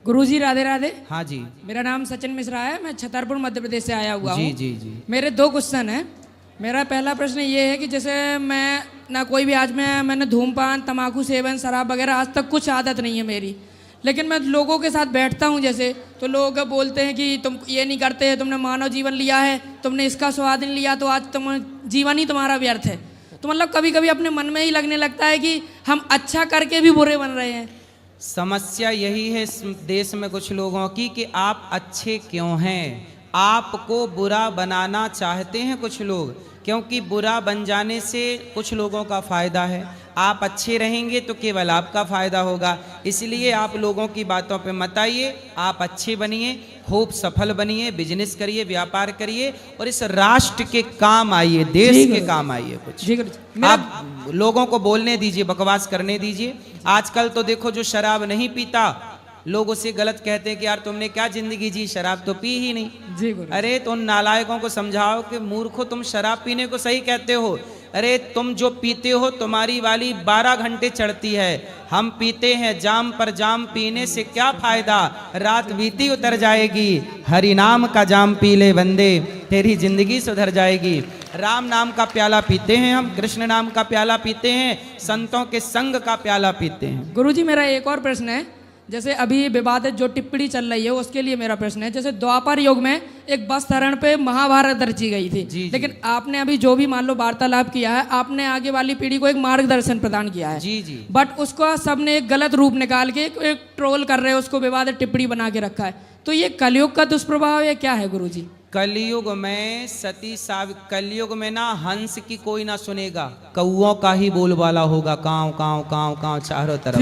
गुरुजी राधे राधे। हाँ जी। मेरा नाम सचिन मिश्रा है, मैं छतरपुर मध्य प्रदेश से आया हुआ हूँ। जी जी जी। मेरे दो क्वेश्चन हैं। मेरा पहला प्रश्न ये है कि जैसे मैं ना कोई भी मैंने धूमपान तंबाकू सेवन शराब वगैरह आज तक कुछ आदत नहीं है मेरी, लेकिन मैं लोगों के साथ बैठता हूँ जैसे तो लोग बोलते हैं कि तुम ये नहीं करते, तुमने मानव जीवन लिया है, तुमने इसका स्वाद नहीं लिया तो आज तुम जीवन ही तुम्हारा व्यर्थ है। तो मतलब कभी कभी अपने मन में ही लगने लगता है कि हम अच्छा करके भी बुरे बन रहे हैं। समस्या यही है इस देश में कुछ लोगों की कि आप अच्छे क्यों हैं, आपको बुरा बनाना चाहते हैं कुछ लोग, क्योंकि बुरा बन जाने से कुछ लोगों का फायदा है। आप अच्छे रहेंगे तो केवल आपका फायदा होगा, इसलिए आप लोगों की बातों पे मत आइए। आप अच्छे बनिए, खूब सफल बनिए, बिजनेस करिए, व्यापार करिए और इस राष्ट्र के काम आइए, देश के काम आइए। कुछ आप लोगों को बोलने दीजिए, बकवास करने दीजिए। आजकल तो देखो जो शराब नहीं पीता लोग उसे गलत कहते हैं कि यार तुमने क्या जिंदगी जी, शराब तो पी ही नहीं। अरे तो उन नालायकों को समझाओ कि मूर्खो, तुम शराब पीने को सही कहते हो। अरे तुम जो पीते हो तुम्हारी वाली 12 घंटे चढ़ती है, हम पीते हैं जाम पर जाम, पीने से क्या फायदा, रात बीती उतर जाएगी। हरि नाम का जाम पी ले बंदे, तेरी जिंदगी सुधर जाएगी। राम नाम का प्याला पीते हैं हम, कृष्ण नाम का प्याला पीते हैं, संतों के संग का प्याला पीते हैं। गुरुजी मेरा एक और प्रश्न है, जैसे अभी विवादित जो टिप्पणी चल रही है उसके लिए मेरा प्रश्न है। जैसे द्वापर युग में एक बस हरण पे महाभारत रची गई थी, लेकिन आपने अभी जो भी मान लो वार्तालाप किया है, आपने आगे वाली पीढ़ी को एक मार्गदर्शन प्रदान किया है। जी जी। बट उसको सबने एक गलत रूप निकाल के एक ट्रोल कर रहे हैं, उसको विवादित टिप्पणी बना के रखा है। तो ये कलयुग का दुष्प्रभाव है क्या है गुरुजी? कलयुग में कलयुग में ना हंस की कोई ना सुनेगा, कौओं का ही बोलबाला होगा, काव काव काव काव चारों तरफ।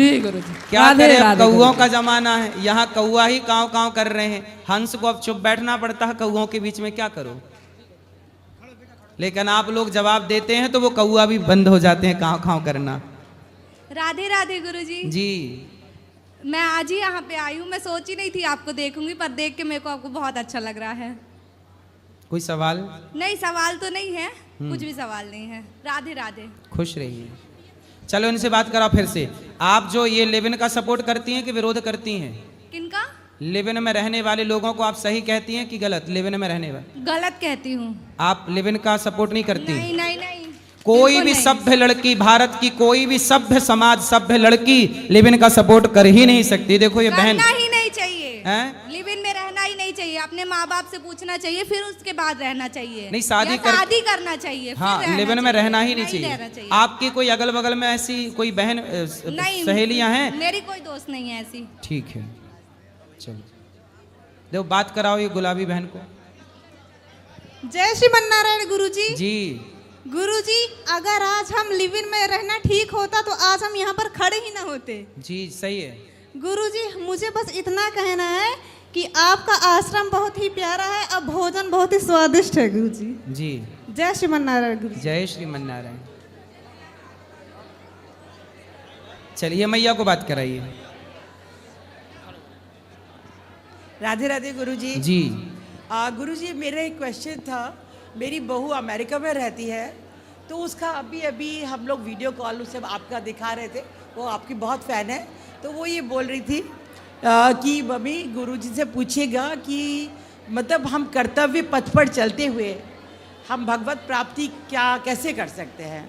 क्या करें, कौओं का जमाना है, यहाँ कौआ ही काव काव कर रहे हैं। हंस को अब चुप बैठना पड़ता है, कौओं के बीच में क्या करो। लेकिन आप लोग जवाब देते हैं तो वो कौआ भी बंद हो जाते हैं काव काव करना। राधे राधे गुरुजी। जी। मैं आज ही यहाँ पे आई हूँ, मैं सोची नहीं थी आपको देखूंगी, पर देख के मेरे को आपको बहुत अच्छा लग रहा है। कोई सवाल? नहीं, सवाल तो नहीं है, कुछ भी सवाल नहीं है। राधे राधे। खुश रहिए। चलो इनसे बात करा फिर से। आप जो ये लिव इन का सपोर्ट करती हैं कि विरोध करती हैं? किनका? लिव इन में रहने वाले लोगों को आप सही कहती हैं कि गलत? लिव इन में रहने वाले गलत कहती हूँ। आप लिव इन का सपोर्ट नहीं करती? नहीं नहीं नहीं। कोई भी सभ्य लड़की, भारत की कोई भी सभ्य समाज, सभ्य लड़की लिव इन का सपोर्ट कर ही नहीं सकती। देखो ये बहन, करना ही नहीं चाहिए, हैं? लिव इन में रहना ही नहीं चाहिए। अपने माँ बाप से पूछना चाहिए, फिर उसके बाद रहना चाहिए। नहीं, शादी करना चाहिए। हाँ, लिव इन में रहना ही नहीं चाहिए। आपकी कोई अगल बगल में ऐसी कोई बहन सहेलियां हैं? मेरी कोई दोस्त नहीं है ऐसी। ठीक है, चलो देखो बात कराओ ये गुलाबी बहन को। जय श्रीमन्नारायण गुरुजी। जी। गुरुजी, अगर आज हम लिव इन में रहना ठीक होता तो आज हम यहाँ पर खड़े ही ना होते। जी सही है। गुरुजी, मुझे बस इतना कहना है कि आपका आश्रम बहुत ही प्यारा है और भोजन बहुत ही स्वादिष्ट है गुरुजी। जी। जय श्रीमन्नारायण गुरुजी। जय श्रीमन्नारायण। चलिए मैया को बात कराइए। राधे राधे गुरुजी। जी। गुरुजी, मेरा एक क्वेश्चन था। मेरी बहू अमेरिका में रहती है, तो उसका अभी अभी हम लोग वीडियो कॉल से आपका दिखा रहे थे, वो आपकी बहुत फ़ैन है। तो वो ये बोल रही थी कि मम्मी गुरुजी से पूछिएगा कि मतलब हम कर्तव्य पथ पर चलते हुए हम भगवत प्राप्ति कैसे कर सकते हैं।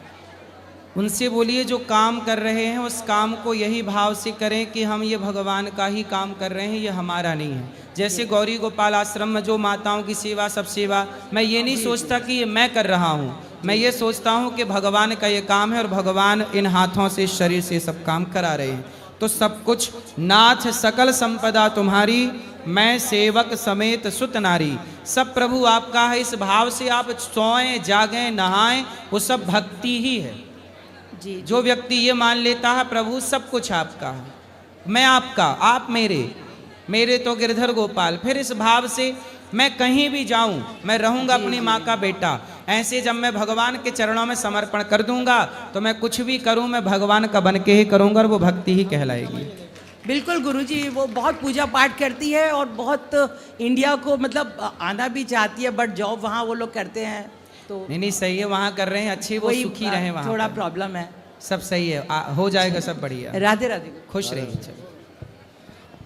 उनसे बोलिए जो काम कर रहे हैं उस काम को यही भाव से करें कि हम ये भगवान का ही काम कर रहे हैं, ये हमारा नहीं है। जैसे गौरी गोपाल आश्रम में जो माताओं की सेवा, सब सेवा, मैं ये नहीं सोचता कि ये मैं कर रहा हूँ, मैं ये सोचता हूँ कि भगवान का ये काम है और भगवान इन हाथों से, शरीर से सब काम करा रहे हैं। तो सब कुछ नाथ सकल संपदा तुम्हारी, मैं सेवक समेत सुत नारी। सब प्रभु आपका है, इस भाव से आप सोएं जागें नहाएं, वो सब भक्ति ही है। जी। जो व्यक्ति ये मान लेता है प्रभु सब कुछ आपका है, मैं आपका, आप मेरे तो गिरधर गोपाल, फिर इस भाव से मैं कहीं भी जाऊं मैं रहूंगा अपनी माँ का बेटा। ऐसे जब मैं भगवान के चरणों में समर्पण कर दूंगा तो मैं कुछ भी करूं मैं भगवान का बन के ही करूंगा और वो भक्ति ही कहलाएगी। बिल्कुल गुरुजी, वो बहुत पूजा पाठ करती है और बहुत इंडिया को मतलब आना भी चाहती है, बट जॉब वहाँ वो लोग करते हैं तो नहीं सही है, वहाँ कर रहे हैं अच्छी, वो सुखी रहे, वहाँ थोड़ा प्रॉब्लम है। सब सही है, हो जाएगा सब बढ़िया। राधे राधे। खुश रहिए। चलो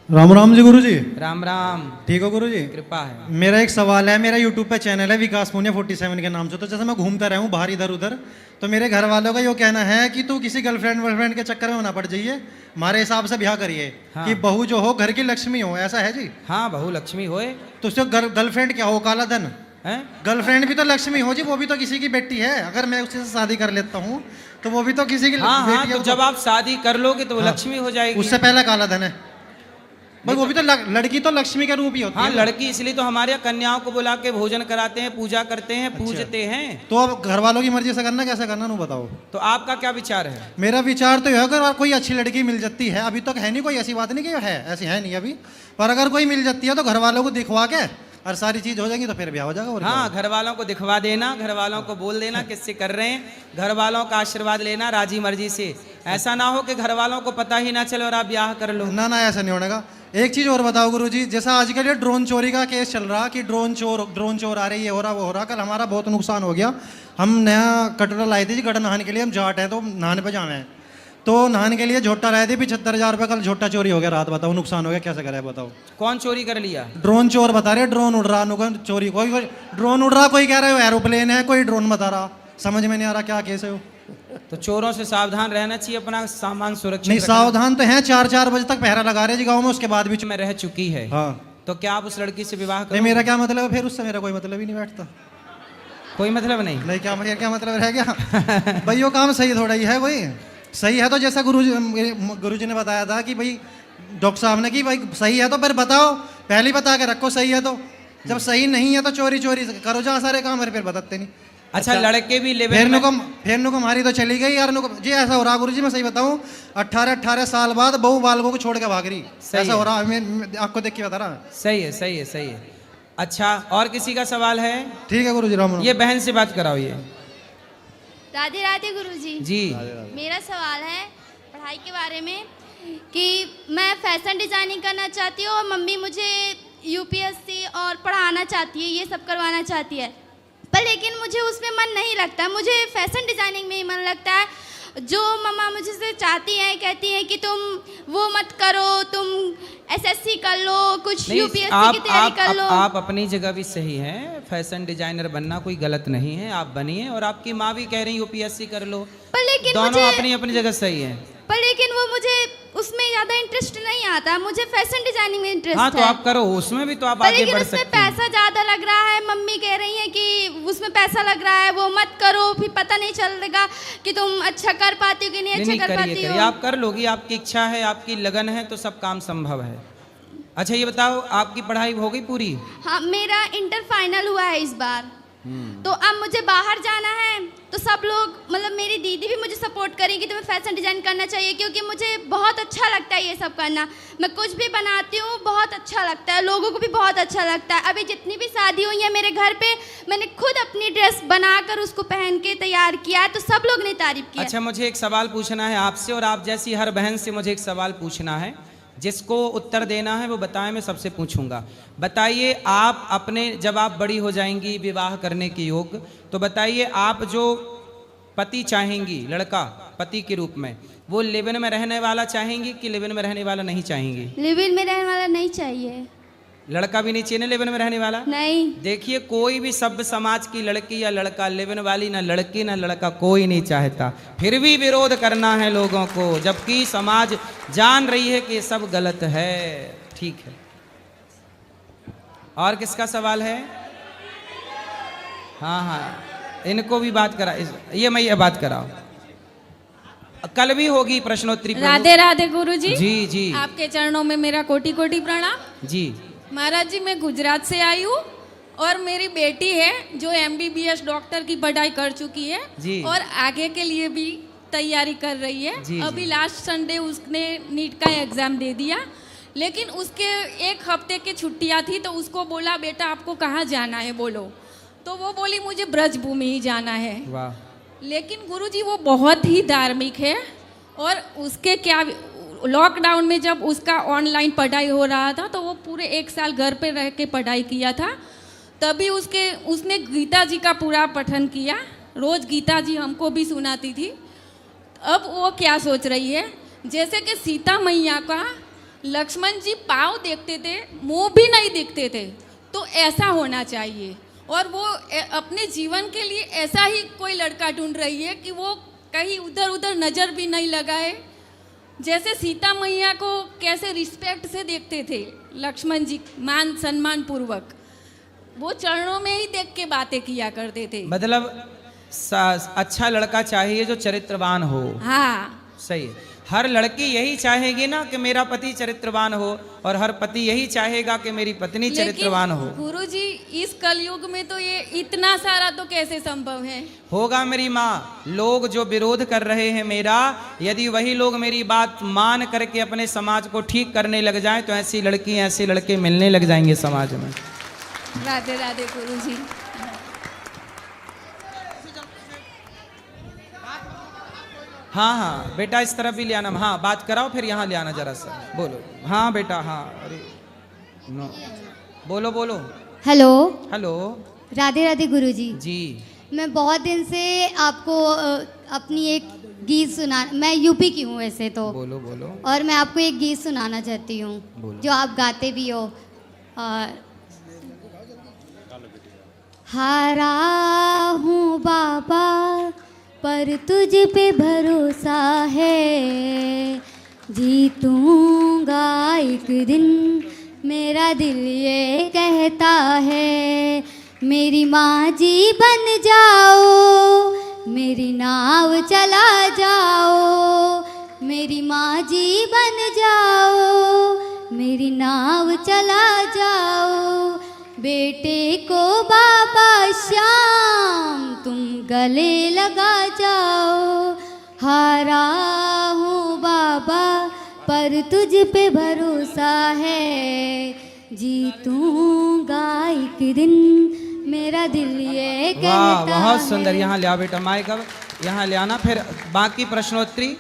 राम राम जी गुरु जी। राम राम। ठीक हो गुरु जी? कृपा है। मेरा एक सवाल है, मेरा यूट्यूब पे चैनल है विकास पुनिया 47 के नाम से। तो जैसे मैं घूमता रहा हूँ बाहर इधर उधर, तो मेरे घर वालों का ये कहना है कि तू किसी गर्लफ्रेंड वर्लफ्रेंड के चक्कर में ना पड़ जाइए, हमारे हिसाब से ब्याह करिए। हाँ। कि बहू जो हो घर की लक्ष्मी हो, ऐसा है जी? हाँ, बहु लक्ष्मी होए। तो उससे गर्लफ्रेंड क्या हो, काला धन? हैं? गर्लफ्रेंड भी तो लक्ष्मी हो जी, वो भी तो किसी की बेटी है। अगर मैं उससे शादी कर लेता हूँ तो वो भी तो किसी की हाँ हाँ, बेटी है। तो जब आप शादी कर लोगे तो वो हाँ। लक्ष्मी हो जाएगी। उससे पहले काला धन है भाई, वो भी तो लड़की तो लक्ष्मी का रूप ही होती हाँ, है। लड़की इसलिए तो हमारे यहाँ कन्याओं को बुला के भोजन कराते हैं, पूजा करते हैं, पूजते हैं। तो अब घर वालों की मर्जी से करना, कैसे करना नू बताओ। तो आपका क्या विचार है? मेरा विचार तो यह है, अगर कोई अच्छी लड़की मिल जाती है, अभी तक है नहीं कोई ऐसी बात नहीं कि है, ऐसी है नहीं अभी, पर अगर कोई मिल जाती है तो घर वालों को दिखवा के और सारी चीज हो जाएगी तो फिर ब्याह हो जाएगा। और क्या हाँ, होगा। घर वालों को दिखवा देना, घर वालों को बोल देना किससे कर रहे हैं, घर वालों का आशीर्वाद लेना राजी मर्जी से। ऐसा ना हो कि घर वालों को पता ही ना चले और आप ब्याह कर लो। ना ना, ऐसा नहीं होने का। एक चीज और बताओ गुरुजी, जैसा आजकल ये ड्रोन चोरी का केस चल रहा कि ड्रोन चोर आ रही, ये हो रहा वो हो रहा। कल हमारा बहुत नुकसान हो गया। हम नया कटोरा लाए थे जी गढ़ नहाने के लिए, हम जाट हैं तो नहाने पे जावे हैं, तो नहाने के लिए झोटा लाए थे 75,000 रुपये। कल झोटा चोरी हो गया रात, बताओ नुकसान हो गया, कैसे करे बताओ। कौन चोरी कर लिया? ड्रोन चोर बता रहे, ड्रोन उड़ रहा चोरी, कोई ड्रोन उड़ रहा, कोई कह रहा है एरोप्लेन है, कोई ड्रोन बता रहा, समझ में नहीं आ रहा क्या केस है वो। तो चोरों से सावधान रहना चाहिए, अपना सामान सुरक्षित नहीं, रखना। सावधान तो है, 4-4 बजे तक पहरा लगा रहे जी गाँव में, उसके बाद भी में रह चुकी है। हाँ। तो क्या आप उस लड़की से विवाह नहीं, करोगे? मेरा क्या मतलब है फिर, उससे मेरा कोई मतलब ही नहीं बैठता। कोई मतलब नहीं। नहीं, क्या मतलब रह गया भाई, वो काम सही थोड़ा ही है कोई। सही है तो जैसा गुरुजी ने बताया था कि भाई डॉक्टर साहब ने कि भाई सही है तो फिर बताओ, पहले ही बता के रखो सही है तो। जब सही नहीं है तो चोरी करो जहाँ सारे काम, फिर बताते नहीं। अच्छा, लड़के भी लिव इन फिर में- नुको हमारी तो चली गई यार। नुको जी ऐसा हो रहा गुरुजी, मैं सही बताऊं, 18 साल बाद बहू बालकों को छोड़ के भाग रही, सही ऐसा है। हो रहा। मैं आपको देख के बता रहा। सही है, सही है, सही है। अच्छा, और किसी का सवाल है? ठीक है गुरुजी, राम राम। ये बहन से बात कराओ। ये राधे राधे गुरुजी। जी, मेरा सवाल है पढ़ाई के बारे में कि मैं फैशन डिज़ाइनिंग करना चाहती हूँ और मम्मी मुझे यूपीएससी और पढ़ाना चाहती है, ये सब करवाना चाहती है, पर लेकिन मुझे उसमें मन नहीं लगता। मुझे फैशन डिज़ाइनिंग में ही मन लगता है। जो मम्मा मुझे से चाहती हैं, कहती हैं कि तुम वो मत करो, तुम एसएससी कर लो, कुछ नहीं, यूपीएससी की तैयारी कर लो। आप अपनी जगह भी सही हैं। फैशन डिजाइनर बनना कोई गलत नहीं है, आप बनिए। और आपकी माँ भी कह रही यूपीएससी कर लो, पर लेकिन दोनों मुझे अपनी अपनी जगह सही है। पर लेकिन वो मुझे उसमें ज़्यादा इंटरेस्ट नहीं आता, मुझे फैशन डिजाइनिंग में इंटरेस्ट हाँ, तो है। आप करो, उसमें भी तो आप पर आगे लेकिन बढ़ उसमें सकते हैं। पैसा ज़्यादा लग रहा है। मम्मी कह रही हैं कि उसमें पैसा लग रहा है, वो मत करो, फिर पता नहीं चलेगा कि तुम अच्छा कर पाती हो कि नहीं नहीं, अच्छा नहीं, कर करिए पाती करिए, हो। आप कर लोगी, आपकी इच्छा है, आपकी लगन है, तो सब काम संभव है। अच्छा, ये बताओ, आपकी पढ़ाई हो गई पूरी? हाँ, मेरा इंटर फाइनल हुआ है इस बार। तो अब मुझे बाहर जाना है, तो सब लोग मतलब मेरी दीदी भी मुझे सपोर्ट करेगी, तुम्हें फैशन डिज़ाइन करना चाहिए, क्योंकि मुझे बहुत अच्छा लगता है ये सब करना। मैं कुछ भी बनाती हूँ बहुत अच्छा लगता है, लोगों को भी बहुत अच्छा लगता है। अभी जितनी भी शादी हुई है मेरे घर पे, मैंने खुद अपनी ड्रेस बनाकर उसको पहन के तैयार किया है, तो सब लोग ने तारीफ किया। अच्छा, मुझे एक सवाल पूछना है आपसे, और आप जैसी हर बहन से मुझे एक सवाल पूछना है। जिसको उत्तर देना है वो बताएं, मैं सबसे पूछूंगा। बताइए, आप अपने जब आप बड़ी हो जाएंगी विवाह करने के योग्य, तो बताइए आप जो पति चाहेंगी, लड़का पति के रूप में, वो लिव इन में रहने वाला चाहेंगी कि लिव इन में रहने वाला नहीं चाहेंगी? लिव इन में रहने वाला नहीं चाहिए। लड़का भी नहीं चाहिए ना लिव इन में रहने वाला? नहीं। देखिए, कोई भी सभ्य समाज की लड़की या लड़का लिव इन वाली ना लड़की ना लड़का कोई नहीं चाहता, फिर भी विरोध करना है लोगों को, जबकि समाज जान रही है कि ये सब गलत है। ठीक है, और किसका सवाल है? हाँ हाँ, इनको भी बात करा, ये मैं ये बात कराओ। कल भी होगी प्रश्नोत्तरी। राधे राधे गुरुजी। जी जी आपके चरणों में मेरा कोटि कोटि प्रणाम। जी। महाराज जी, मैं गुजरात से आई हूँ और मेरी बेटी है जो MBBS डॉक्टर की पढ़ाई कर चुकी है जी। और आगे के लिए भी तैयारी कर रही है। जी, अभी जी। लास्ट संडे उसने नीट का एग्ज़ाम दे दिया, लेकिन उसके 1 हफ्ते की छुट्टियाँ थी, तो उसको बोला बेटा आपको कहाँ जाना है बोलो, तो वो बोली मुझे ब्रजभूमि ही जाना है। वाह। लेकिन गुरुजी वो बहुत ही धार्मिक है, और उसके क्या लॉकडाउन में जब उसका ऑनलाइन पढ़ाई हो रहा था तो वो पूरे 1 साल घर पे रह के पढ़ाई किया था। तभी उसने गीता जी का पूरा पठन किया, रोज़ गीता जी हमको भी सुनाती थी। अब वो क्या सोच रही है, जैसे कि सीता मैया का लक्ष्मण जी पाँव देखते थे, मुंह भी नहीं दिखते थे। तो ऐसा होना चाहिए, और वो अपने जीवन के लिए ऐसा ही कोई लड़का ढूंढ रही है कि वो कहीं उधर उधर नज़र भी नहीं लगाए। जैसे सीता मैया को कैसे रिस्पेक्ट से देखते थे लक्ष्मण जी, मान सम्मान पूर्वक, वो चरणों में ही देख के बातें किया करते थे। मतलब अच्छा लड़का चाहिए जो चरित्रवान हो। हाँ, सही है। हर लड़की यही चाहेगी ना कि मेरा पति चरित्रवान हो, और हर पति यही चाहेगा कि मेरी पत्नी चरित्रवान हो। गुरुजी, इस कलयुग में तो ये इतना सारा तो कैसे संभव है? होगा मेरी माँ। लोग जो विरोध कर रहे हैं मेरा, यदि वही लोग मेरी बात मान करके अपने समाज को ठीक करने लग जाएं, तो ऐसी लड़की ऐसे लड़के मिलने लग जाएंगे समाज में। राधे राधे गुरुजी। हाँ हाँ बेटा, इस तरफ भी ले आना। हाँ, बात कराओ, फिर यहाँ ले आना जरा सा। बोलो। हाँ बेटा, हाँ। अरे नो, बोलो बोलो। हेलो। हेलो। राधे राधे गुरुजी। जी। मैं बहुत दिन से आपको अपनी एक गीत मैं यूपी की हूँ वैसे तो। बोलो बोलो। और मैं आपको एक गीत सुनाना चाहती हूँ जो आप गाते भी हो। हारा हूँ बाबा पर तुझ पे भरोसा है, जीतूंगा एक दिन मेरा दिल ये कहता है। मेरी माँ जी बन जाओ, मेरी नाव चला जाओ। मेरी माँ जी बन जाओ, मेरी नाव चला जाओ। बेटे को बाबा श्याम तुम गले लगा जाओ। हारा हूँ बाबा पर तुझ पे भरोसा है, जीतूंगा एक दिन मेरा दिल ये कहता है। वाह, बहुत सुंदर। यहाँ ले आओ बेटा, माइक अब यहाँ ले आना, फिर बाकी प्रश्नोत्तरी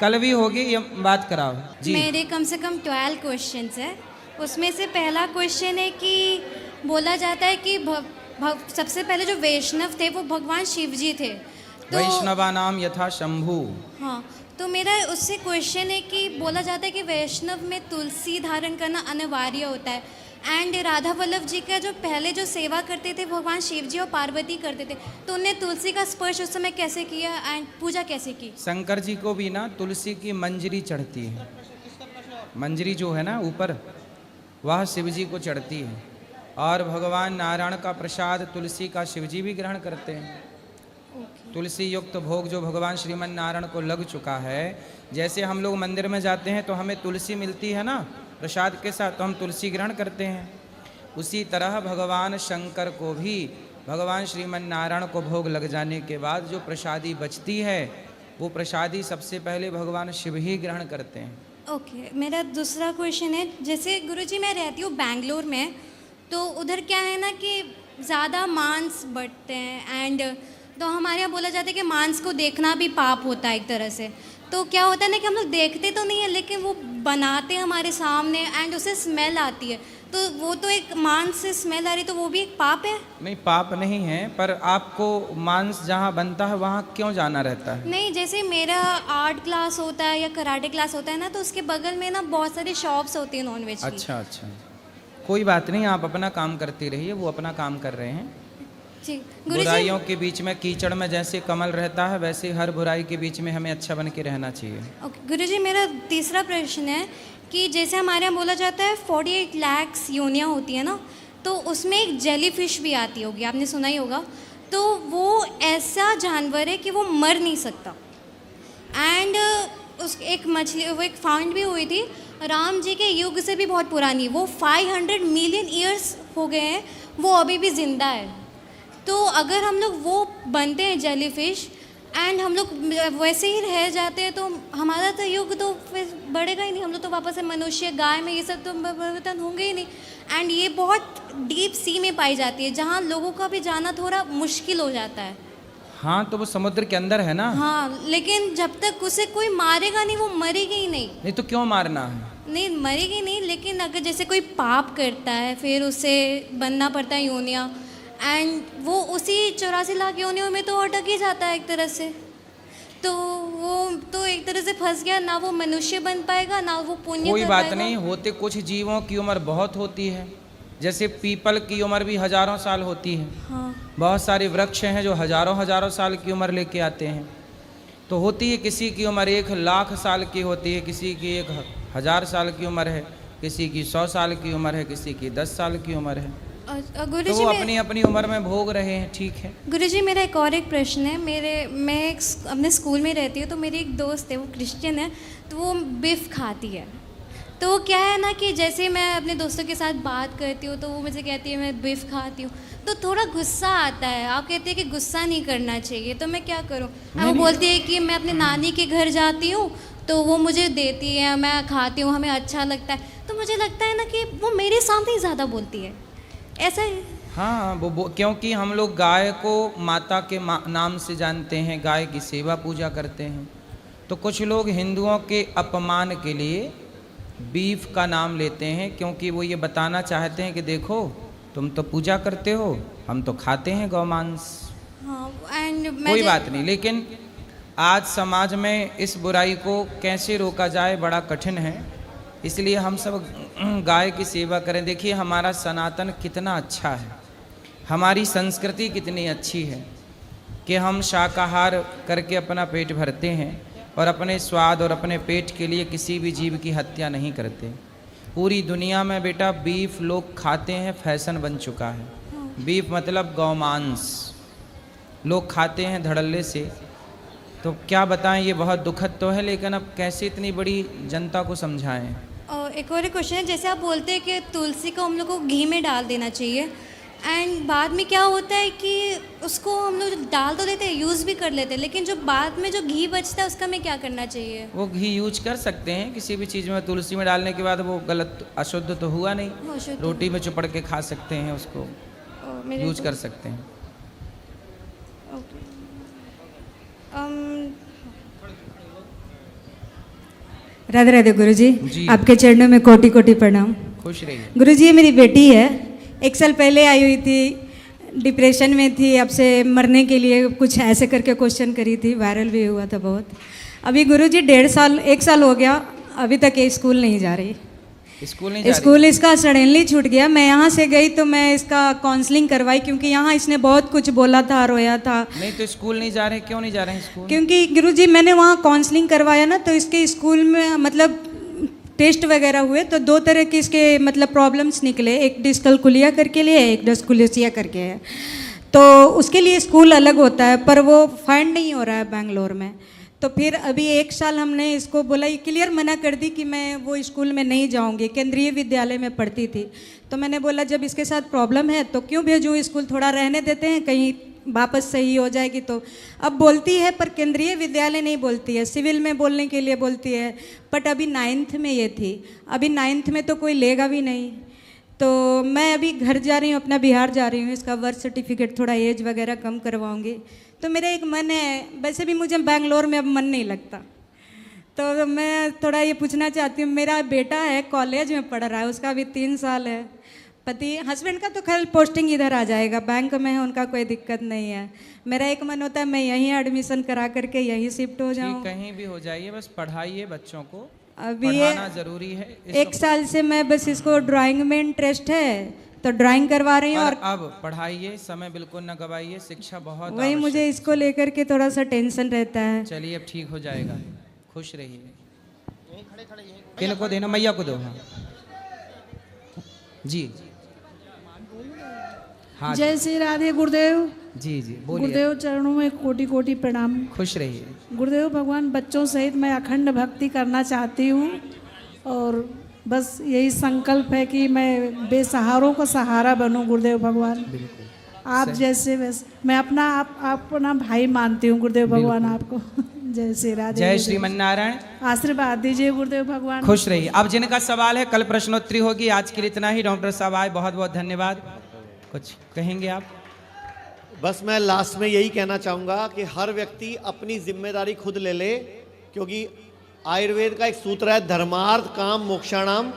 कल भी होगी, ये बात कराओ जी। मेरे कम से कम 12 क्वेश्चंस है। उसमें से पहला क्वेश्चन है कि बोला जाता है कि सबसे पहले जो वैष्णव थे वो भगवान शिव जी थे। तो वैष्णवा नाम यथा शंभु। हाँ, तो मेरा उससे क्वेश्चन है कि बोला जाता है कि वैष्णव में तुलसी धारण करना अनिवार्य होता है। एंड राधा वल्लभ जी का जो पहले जो सेवा करते थे भगवान शिव जी और पार्वती करते थे, तो उन्हें तुलसी का स्पर्श उस समय कैसे किया एंड पूजा कैसे की? शंकर जी को भी ना तुलसी की मंजरी चढ़ती है। मंजरी जो है ना ऊपर, वह शिव जी को चढ़ती है। और भगवान नारायण का प्रसाद तुलसी का शिव जी भी ग्रहण करते हैं। तुलसी युक्त भोग जो भगवान श्रीमन नारायण को लग चुका है, जैसे हम लोग मंदिर में जाते हैं तो हमें तुलसी मिलती है ना प्रसाद के साथ, तो हम तुलसी ग्रहण करते हैं। उसी तरह भगवान शंकर को भी भगवान श्रीमन नारायण को भोग लग जाने के बाद जो प्रसादी बचती है, वो प्रसादी सबसे पहले भगवान शिव ही ग्रहण करते हैं। ओके, मेरा दूसरा क्वेश्चन है, जैसे गुरुजी मैं रहती हूँ बैंगलोर में, तो उधर क्या है ना कि ज़्यादा मांस बंटते हैं। एंड तो हमारे यहाँ बोला जाता है कि मांस को देखना भी पाप होता है एक तरह से। तो क्या होता है ना कि हम लोग देखते तो नहीं है, लेकिन वो बनाते हैं हमारे सामने एंड उसे स्मेल आती है, तो वो तो एक मांस से स्मेल आ रही, तो वो भी एक पाप है? नहीं, पाप नहीं है, पर आपको मांस जहाँ बनता है वहाँ क्यों जाना रहता है? नहीं, जैसे मेरा आर्ट क्लास होता है या कराटे क्लास होता है ना, तो उसके बगल में ना बहुत सारी शॉप्स होती है नॉनवेज की। अच्छा अच्छा, कोई बात नहीं, आप अपना काम करती रहिए, वो अपना काम कर रहे हैं। जी गुरुजी। बुराइयों के बीच में कीचड़ में जैसे कमल रहता है, वैसे हर बुराई के बीच में हमें अच्छा बन के रहना चाहिए। ओके गुरुजी, मेरा तीसरा प्रश्न है कि जैसे हमारे यहाँ बोला जाता है 48 लाख योनियाँ होती है ना, तो उसमें एक जेली फिश भी आती होगी, आपने सुना ही होगा। तो वो ऐसा जानवर है कि वो मर नहीं सकता। एंड उस एक मछली, वो एक फाउंड भी हुई थी राम जी के युग से भी बहुत पुरानी, वो 500 मिलियन ईयर्स हो गए हैं, वो अभी भी ज़िंदा है। तो अगर हम लोग वो बनते हैं जेली फिश एंड हम लोग वैसे ही रह जाते हैं, तो हमारा तो युग तो फिर बढ़ेगा ही नहीं, हम लोग तो वापस से मनुष्य गाय में ये सब तो परिवर्तन होंगे ही नहीं। एंड ये बहुत डीप सी में पाई जाती है, जहाँ लोगों का भी जाना थोड़ा मुश्किल हो जाता है। हाँ, तो वो समुद्र के अंदर है ना। हाँ, लेकिन जब तक उसे कोई मारेगा नहीं, वो मरेगी ही नहीं। नहीं तो क्यों मारना है? नहीं, मरेगी नहीं, लेकिन अगर जैसे कोई पाप करता है, फिर उसे बनना पड़ता है योनिया, एंड वो उसी 84 लाख योनियों में तो अटक ही जाता है एक तरह से। तो वो वो तो एक तरह से फंस गया, ना वो मनुष्य बन पाएगा ना वो पुण्य कोई कर बात पाएगा। नहीं, होते कुछ जीवों की उम्र बहुत होती है, जैसे पीपल की उम्र भी हजारों साल होती है। हाँ बहुत सारे वृक्ष हैं जो हजारों हजारों साल की उम्र लेके आते हैं। तो होती है, किसी की उम्र 1,00,000 साल की होती है, किसी की 1,000 साल की उम्र है, किसी की 100 साल की उम्र है, किसी की 10 साल की उम्र है। तो गुरुजी वो अपनी अपनी उम्र में भोग रहे हैं, ठीक है। गुरुजी मेरा एक और एक प्रश्न है। मैं अपने स्कूल में रहती हूँ, तो मेरी एक दोस्त है, वो क्रिश्चियन है, तो वो बीफ खाती है। तो क्या है ना कि जैसे मैं अपने दोस्तों के साथ बात करती हूँ तो वो मुझे कहती है मैं बीफ खाती हूँ, तो थोड़ा गुस्सा आता है। आप कहते हैं कि गुस्सा नहीं करना चाहिए, तो मैं क्या करूँ? वो बोलती है कि मैं अपने नानी के घर जाती हूँ तो वो मुझे देती है, मैं खाती हूँ, हमें अच्छा लगता है। तो मुझे लगता है ना कि वो मेरे सामने ही ज़्यादा बोलती है, ऐसा है। हाँ, वो क्योंकि हम लोग गाय को माता के नाम से जानते हैं, गाय की सेवा पूजा करते हैं। तो कुछ लोग हिंदुओं के अपमान के लिए बीफ का नाम लेते हैं, क्योंकि वो ये बताना चाहते हैं कि देखो तुम तो पूजा करते हो, हम तो खाते हैं गौमांस। हाँ एंड कोई बात नहीं, लेकिन आज समाज में इस बुराई को कैसे रोका जाए बड़ा कठिन है, इसलिए हम सब गाय की सेवा करें। देखिए हमारा सनातन कितना अच्छा है, हमारी संस्कृति कितनी अच्छी है कि हम शाकाहार करके अपना पेट भरते हैं और अपने स्वाद और अपने पेट के लिए किसी भी जीव की हत्या नहीं करते। पूरी दुनिया में बेटा बीफ लोग खाते हैं, फैशन बन चुका है। बीफ मतलब गौमांस लोग खाते हैं धड़ल्ले से। तो क्या बताएं, ये बहुत दुखद तो है, लेकिन अब कैसे इतनी बड़ी जनता को समझाएं। और एक और क्वेश्चन है, जैसे आप बोलते हैं कि तुलसी को हम लोग को घी में डाल देना चाहिए, एंड बाद में क्या होता है कि उसको हम लोग डाल तो देते हैं, यूज़ भी कर लेते हैं, लेकिन जो बाद में जो घी बचता है उसका हमें क्या करना चाहिए? वो घी यूज कर सकते हैं किसी भी चीज़ में, तुलसी में डालने के बाद वो गलत अशुद्ध तो हुआ नहीं, अशुद्ध। रोटी में चुपड़ के खा सकते हैं, उसको मेरे यूज कर सकते हैं। राधे राधे गुरुजी, जी। आपके चरणों में कोटि कोटि प्रणाम। खुश रहिए। गुरुजी ये मेरी बेटी है, 1 साल पहले आई हुई थी, डिप्रेशन में थी, अब से मरने के लिए कुछ ऐसे करके क्वेश्चन करी थी, वायरल भी हुआ था बहुत। अभी गुरुजी 1 साल हो गया, अभी तक ये स्कूल नहीं जा रही। स्कूल नहीं जा स्कूल इसका सडनली छूट गया। मैं यहाँ से गई तो मैं इसका काउंसलिंग करवाई, क्योंकि यहाँ इसने बहुत कुछ बोला था, रोया था। नहीं तो स्कूल नहीं जा रहे, क्यों नहीं जा रहे हैं स्कूल? क्योंकि गुरुजी मैंने वहाँ काउंसलिंग करवाया ना, तो इसके स्कूल में मतलब टेस्ट वगैरह हुए तो 2 तरह के इसके मतलब प्रॉब्लम्स निकले, एक डिस्कैलकुलिया करके लिए, एक डिस्कैलकुलिया करके है। तो उसके लिए स्कूल अलग होता है, पर वो फाइंड नहीं हो रहा है बेंगलोर में। तो फिर अभी 1 साल हमने इसको बोला, ये क्लियर मना कर दी कि मैं वो स्कूल में नहीं जाऊंगी। केंद्रीय विद्यालय में पढ़ती थी, तो मैंने बोला जब इसके साथ प्रॉब्लम है तो क्यों भेजूँ स्कूल, थोड़ा रहने देते हैं, कहीं वापस सही हो जाएगी। तो अब बोलती है, पर केंद्रीय विद्यालय नहीं बोलती है, सिविल में बोलने के लिए बोलती है। बट अभी 9th में ये थी, अभी 9th में तो कोई लेगा भी नहीं। तो मैं अभी घर जा रही हूँ, अपना बिहार जा रही हूँ, इसका बर्थ सर्टिफिकेट थोड़ा एज वगैरह कम करवाऊँगी। तो मेरा एक मन है, वैसे भी मुझे बेंगलोर में अब मन नहीं लगता, तो मैं थोड़ा ये पूछना चाहती हूँ। मेरा बेटा है, कॉलेज में पढ़ रहा है, उसका अभी 3 साल है। पति हस्बैंड का तो खैर पोस्टिंग इधर आ जाएगा, बैंक में है, उनका कोई दिक्कत नहीं है। मेरा एक मन होता है मैं यहीं एडमिशन करा करके यहीं शिफ्ट हो जाऊँ। कहीं भी हो जाइए, बस पढ़ाइए बच्चों को, अभी पढ़ाना जरूरी है। 1 साल से मैं बस इसको ड्राइंग में इंटरेस्ट है, तो ड्राइंग करवा रही हूँ। और अब पढ़ाइए, समय बिल्कुल न गवाइए, शिक्षा बहुत वही मुझे इसको लेकर के थोड़ा सा टेंशन रहता है। चलिए अब ठीक हो जाएगा, खुश रहिए। किनको देना, मैया को दो। हाँ जी, हाँ जय श्री राधे गुरुदेव। जी जी बोलिए। गुरुदेव चरणों में कोटि कोटि प्रणाम। खुश रहिए। गुरुदेव भगवान, बच्चों सहित मैं अखंड भक्ति करना चाहती हूँ, और बस यही संकल्प है कि मैं बेसहारों का सहारा बनूं। गुरुदेव भगवान, आप जैसे बस मैं अपना भाई मानती हूँ गुरुदेव भगवान आपको। जय श्री राधे। जय श्रीमन्नारायण। आशीर्वाद दीजिए गुरुदेव भगवान। खुश रहिए। अब जिनका सवाल है कल प्रश्नोत्तरी होगी, आज के लिए इतना ही। डॉक्टर साहब आए, बहुत बहुत धन्यवाद। कुछ कहेंगे आप? बस मैं लास्ट में यही कहना चाहूँगा कि हर व्यक्ति अपनी जिम्मेदारी खुद ले ले, क्योंकि आयुर्वेद का एक सूत्र है, धर्मार्थ काम मोक्षाणाम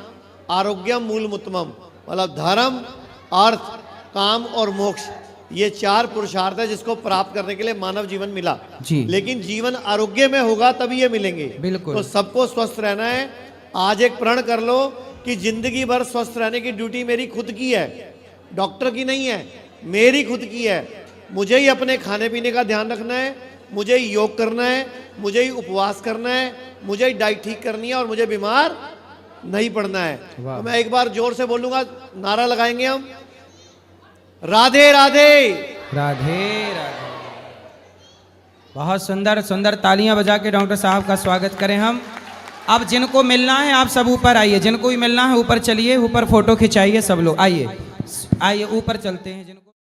आरोग्यम मूलमुत्तमम, मतलब धर्म, अर्थ, काम और मोक्ष, ये 4 पुरुषार्थ है जिसको प्राप्त करने के लिए मानव जीवन मिला जी। लेकिन जीवन आरोग्य में होगा तभी ये मिलेंगे। बिल्कुल। तो सबको स्वस्थ रहना है। आज एक प्रण कर लो कि जिंदगी भर स्वस्थ रहने की ड्यूटी मेरी खुद की है, डॉक्टर की नहीं है, मेरी खुद की है। मुझे ही अपने खाने पीने का ध्यान रखना है, मुझे ही योग करना है, मुझे ही उपवास करना है, मुझे ही डाइट ठीक करनी है और मुझे बीमार नहीं पड़ना है। तो मैं एक बार जोर से बोलूंगा, नारा लगाएंगे हम, राधे राधे। राधे राधे। बहुत सुंदर सुंदर, तालियां बजा के डॉक्टर साहब का स्वागत करें हम। अब जिनको मिलना है आप सब ऊपर आइए, जिनको भी मिलना है ऊपर चलिए, ऊपर फोटो खिंचाइए सब लोग, आइए आइए ऊपर चलते हैं जिनको